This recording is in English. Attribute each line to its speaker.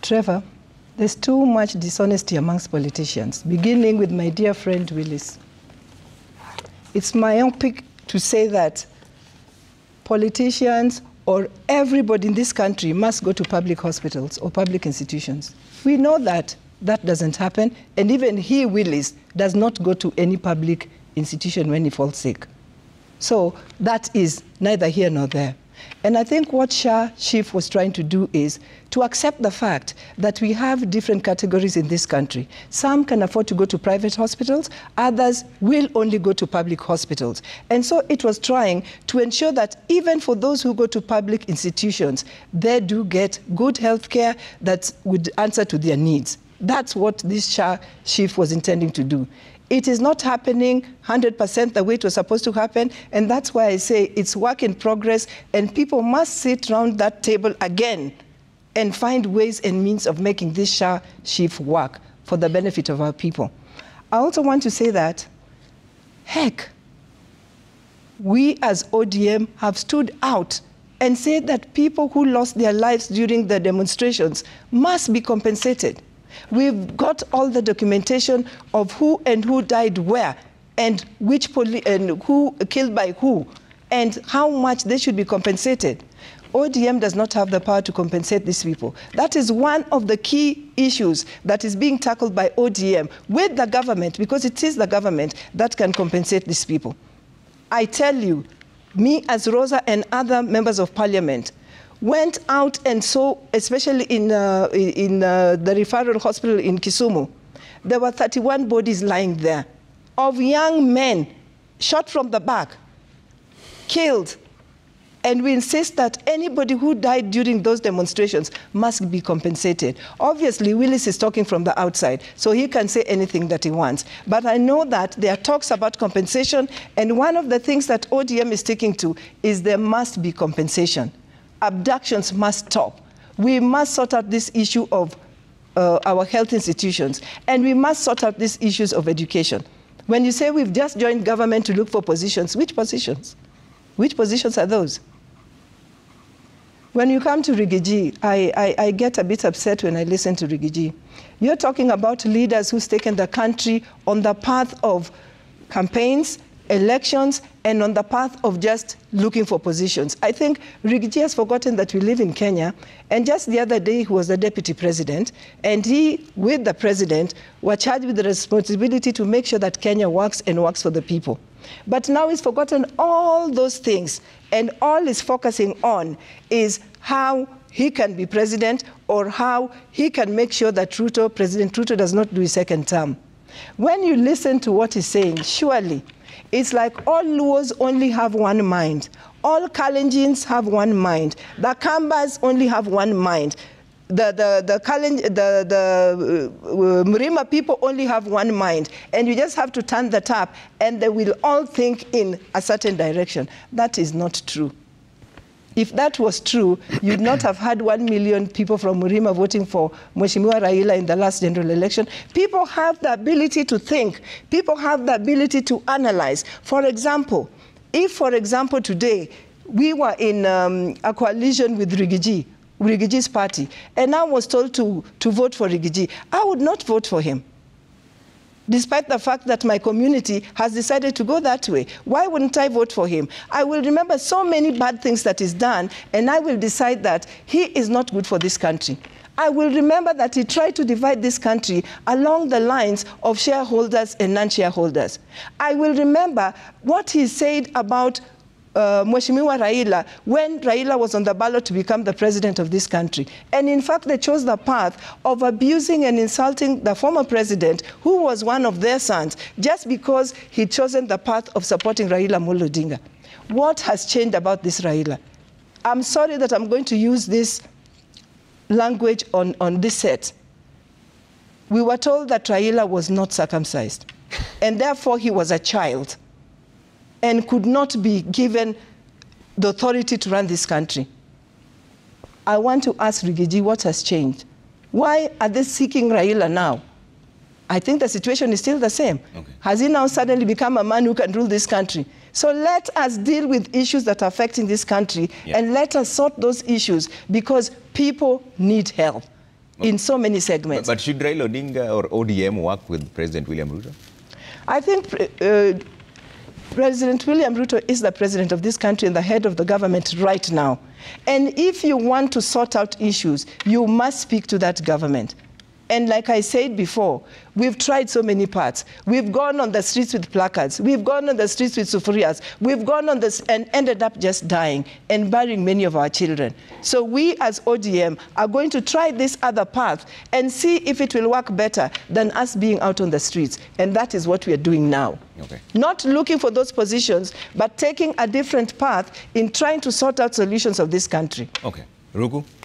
Speaker 1: Trevor, there's too much dishonesty amongst politicians, beginning with my dear friend Willis. It's myopic to say that politicians or everybody in this country must go to public hospitals or public institutions. We know that that doesn't happen, and even he, Willis, does not go to any public institution when he falls sick. So that is neither here nor there. And I think what Shah Chief was trying to do is to accept the fact that we have different categories in this country. Some can afford to go to private hospitals, others will only go to public hospitals. And so it was trying to ensure that even for those who go to public institutions, they do get good health care that would answer to their needs. That's what this Shah Chief was intending to do. It is not happening 100% the way it was supposed to happen, and that's why I say it's work in progress, and people must sit around that table again and find ways and means of making this Shah Chief work for the benefit of our people. I also want to say that, heck, we as ODM have stood out and said that people who lost their lives during the demonstrations must be compensated. We've got all the documentation of who and who died where, and which and who killed by who, and how much they should be compensated. ODM does not have the power to compensate these people. That is one of the key issues that is being tackled by ODM with the government, because it is the government that can compensate these people. I tell you, me as Rosa and other members of parliament went out and saw, especially in the referral hospital in Kisumu, there were 31 bodies lying there of young men shot from the back, killed. And we insist that anybody who died during those demonstrations must be compensated. Obviously, Willis is talking from the outside, so he can say anything that he wants. But I know that there are talks about compensation, and one of the things that ODM is sticking to is there must be compensation. Abductions must stop. We must sort out this issue of our health institutions, and we must sort out these issues of education. When you say we've just joined government to look for positions, which positions? Which positions are those? When you come to Rigathi, I get a bit upset when I listen to Rigathi. You're talking about leaders who's taken the country on the path of campaigns, elections, and on the path of just looking for positions. I think Rigathi has forgotten that we live in Kenya, and just the other day he was the deputy president, and he, with the president, were charged with the responsibility to make sure that Kenya works and works for the people. But now he's forgotten all those things, and all he's focusing on is how he can be president, or how he can make sure that President Ruto does not do his second term. When you listen to what he's saying, surely, it's like all Luos only have one mind. All Kalenjins have one mind. The Kambas only have one mind. The Mrima people only have one mind. And you just have to turn the tap, and they will all think in a certain direction. That is not true. If that was true, you'd not have had 1 million people from Mrima voting for Mheshimiwa Raila in the last general election. People have the ability to think. People have the ability to analyze. For example, if, for example, today we were in a coalition with Rigaji's party, and I was told to vote for Rigathi, I would not vote for him, despite the fact that my community has decided to go that way. Why wouldn't I vote for him? I will remember so many bad things that he's done, and I will decide that he is not good for this country. I will remember that he tried to divide this country along the lines of shareholders and non-shareholders. I will remember what he said about Mheshimiwa Raila when Raila was on the ballot to become the president of this country. And in fact, they chose the path of abusing and insulting the former president, who was one of their sons, just because he'd chosen the path of supporting Raila Amolo Odinga. What has changed about this Raila? I'm sorry that I'm going to use this language on this set. We were told that Raila was not circumcised, and therefore he was a child and could not be given the authority to run this country. I want to ask Rigathi, what has changed? Why are they seeking Raila now? I think the situation is still the same. Okay. Has he now suddenly become a man who can rule this country? So let us deal with issues that are affecting this country, and let us sort those issues, because people need help. in so many segments.
Speaker 2: But should Raila Odinga or ODM work with President William Ruto?
Speaker 1: I think President William Ruto is the president of this country and the head of the government right now. And if you want to sort out issues, you must speak to that government. And like I said before, we've tried so many parts. We've gone on the streets with placards. We've gone on the streets with sufurias. We've gone on this and ended up just dying and burying many of our children. So we as ODM are going to try this other path and see if it will work better than us being out on the streets. And that is what we are doing now.
Speaker 2: Okay.
Speaker 1: Not looking for those positions, but taking a different path in trying to sort out solutions of this country.
Speaker 2: Okay. Ruku?